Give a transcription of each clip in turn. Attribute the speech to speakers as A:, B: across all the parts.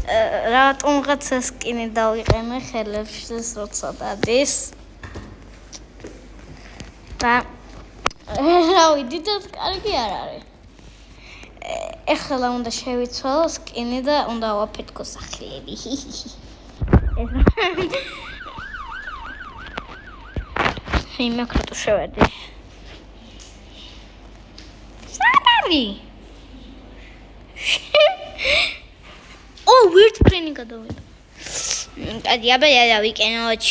A: რატომღაც სკინი დავიყენე ხელებს როცა დადის და რავი დიდად კარგი არ არის ეხლა უნდა შევიცვალო სკინი და უნდა ვაფეთქო სახლები ჰეი მაკროტო შევედი სანარი weird training გადავიდა. Კაი, აბა დავიკენოთ.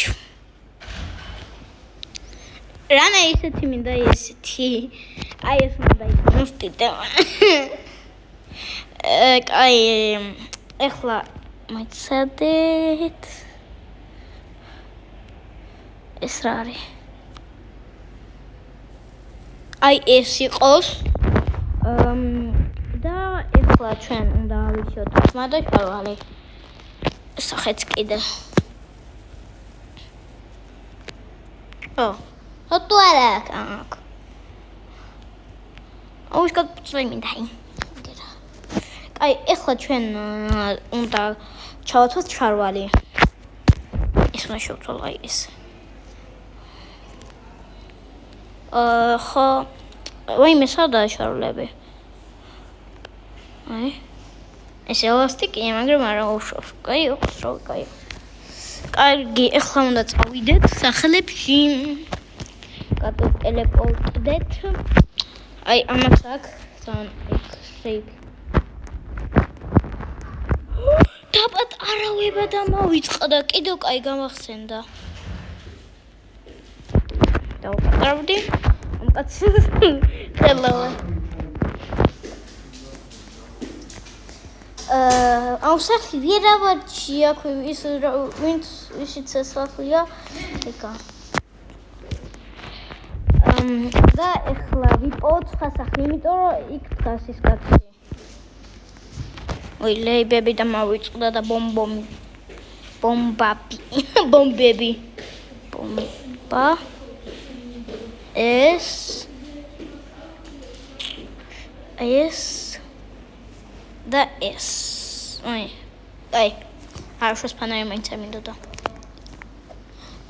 A: რანა ისეთი მინდა ისეთი. აი ეს მინდა ისტიტე. კაი, ეხლა მოიცადეთ. ეს რა არის? აი ეს იყოს. და ეხლა ჩვენ უნდა ავიჩიოთ ხმა და შარვალი. სახეც კიდე. რატო არა აქ? აუშკად წვიმიდაი. აი ეხლა ჩვენ უნდა ჩავათვალოთ შარვალი. ეს უნდა შევცვალო აი ეს. ხო ვაიმე სადაა შარვალები? აი ეს ელასტიკია, მაგრამ არა უშავს. კაი, ოხსრო, კაი. კარგი, ეხლა უნდა წავიდეთ სახლებში. კატო ტელეპორტდეთ. აი, ამას აქ თან იქ შეიფ. დაპატარავება დამავიწყდა, კიდევ კაი გამახსენდა. დავაპატარავდი. ამ კაცს ხელავა. აუ სახი ვერავარჩი აქ ის ვინც ისიც ესახლია ეკა და ეხლა ვიპოვოთ სხვა სახლი იმიტომ რომ იქ დგას ის კაცი ой ლეიბები და მოვიწყდა და ბომბები ბომბა ეს და ეს აი არ შეს ფანარი მაინც ამინდოდა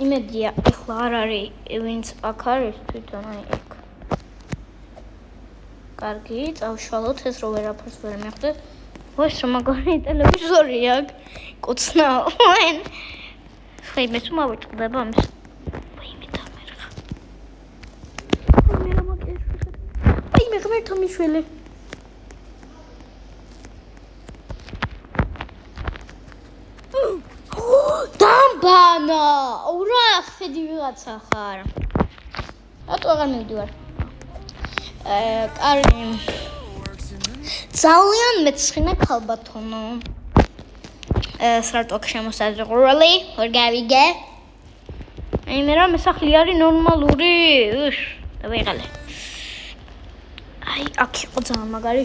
A: იმედია ეხლა არ არის ვინც აქ არის თვითონ აი ეგ კარგი წავშალოთ ეს რო ვერაფერს ვერ მეხდეთ ვაშ მაგარი ტელევიზორი აქ კუცნაო ვენ ხაი მე თუ მოვიწყდება ამის ვაიმე დამერხა მე რა მაგერ აი მე ღმერთო მიშველი დამბანა ურა ხედი ვიღაცა ხარ რატო აღარ მივდივარ კარგი ძალიან მეცხინა ქალბატონო სრატოქ შემოსაზღვრელი ვერ გავიგე აი მე რა მსახლი არის ნორმალური და ვიღალე აი აქ იყო ძალიან მაგარი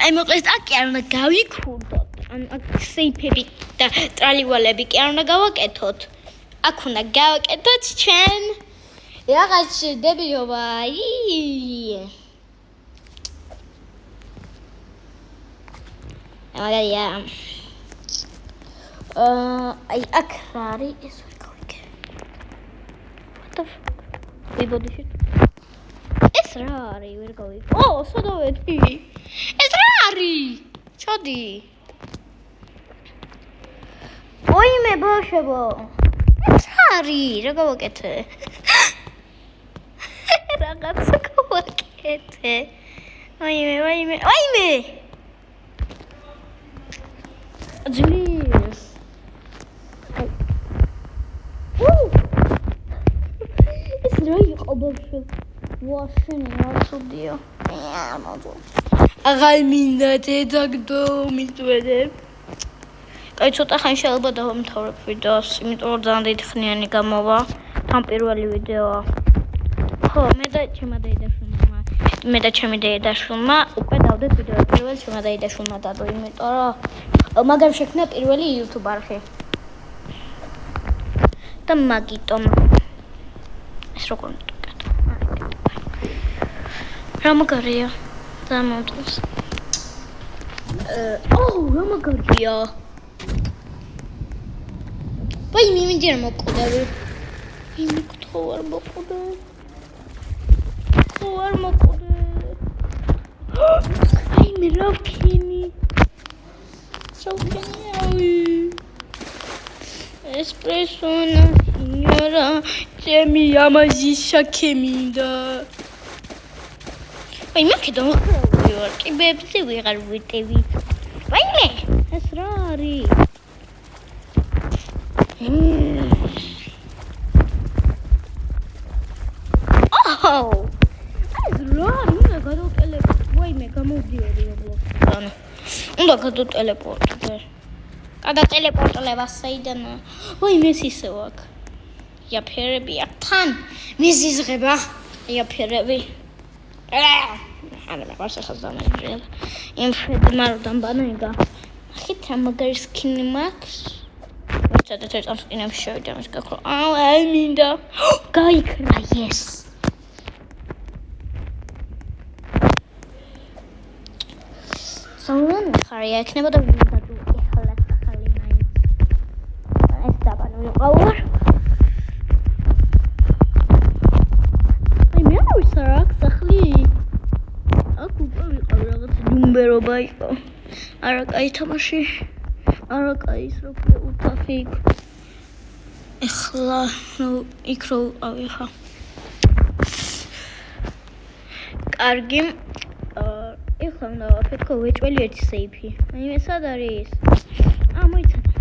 A: აი მოკლედ აქ არ უნდა გავიქურდოთ ან აქ სეიფები და ტრალივალები კი არ უნდა გავაკეთოთ აქ უნდა გავაკეთოთ ჩვენ რაღაც დებიობა მაგარია აი აქ არის ეს ვერ გავიგე what the fuck ვიბოდიში ეს რა არის ვერ გავიგე სოდავეთი ეს რა არის ჩოდი ოიმე ბოშებო ეს რა არის რა გავაკეთე რაღაცა გავაკეთე ოიმე Jeez. It's really obviously washing also dear. აღარ მინდა დედაგდო მიწვედე. კაი ცოტა ხანი შეიძლება დავამთავრებ ვიდეოს, იმიტომ რომ ძალიან დიდი ხნიანი გამოვა. თან პირველი ვიდეოა. ხო, მე და ჩემი დედაშვილმა უკვე დავდეთ ვიდეო პირველ ჩემმა დედაშვილმა დადო, იმიტომ რომ მაგამ შექმნა პირველი YouTube არხი. და მაგიტომ ეს როგორ მიტყვა? რა მაგარია? და მომწონს. რა მაგარია? ვაი მიმინჯერ მოკვდები. იმიქთო არ მოკვდე. ხო არ მოკვდე. აი მე რა ვქენი. Espresso na signora, mi ama zisha minda. Ai ma che devo fare? Che bebsi vi garbutevi. Vai me, esrari. Oh! Esrari, una gado tele. Vai me გამოვდიოდი აბლოკიდან. უნდა გადო ტელეპორტზე. Когда телепортალება საიდანაა? ვაი მეს ისევ აქ. იაფერებია თან. მის იზღება. იაფერები. არა მე ვარ სახაზდამეჯრელ. იმ ფრედმაროდან ბანეიგა. ახით რა მაგარი სკინი მაქვს. მეცადეთ ერთ ამ სკინებს შევიდა მის გაქრო. აი მინდა. გაიქრა yes. Someone ხარი ექნებოდა მინდა თუ ეხლა ხალი მაინც. ეს დაბანული ყავარ. აი მე არ ვისარაკ სახლი. აქ უკვე ვიყავ რაღაც ნუმერობა იყო. არა კაი თამაში. არა კაი ის რო ქვია უთაფი. ეხლა იქ რო ვიყავი ხა. კარგი ეხლა უნდა ვაფეთქო ვეჭველი ერთი სეიფი. აი მე სად არის? მოიცადეთ.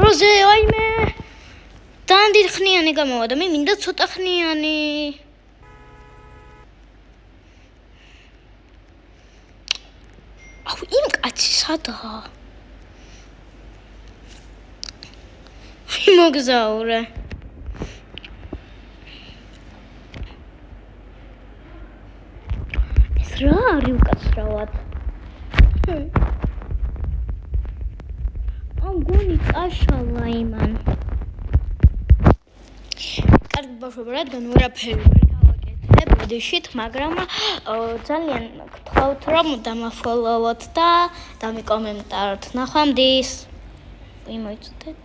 A: როზე, აი მე დანდილ ხნიანი გამოვიდა. მე მინდა ცოტა ხნიანი. აუ იმ კაცი სადაა? მოგზაურე. რა არის უკაცრავად? გონი წაშალა იმან. კარგი ბავშვები, რადგან ვერაფერი ვერ გავაკეთებ ვიდეოშით, მაგრამ ძალიან გთხოვთ რომ დამაფოლოვოთ და დამიკომენტაროთ. ნახვამდის. მოიცადეთ.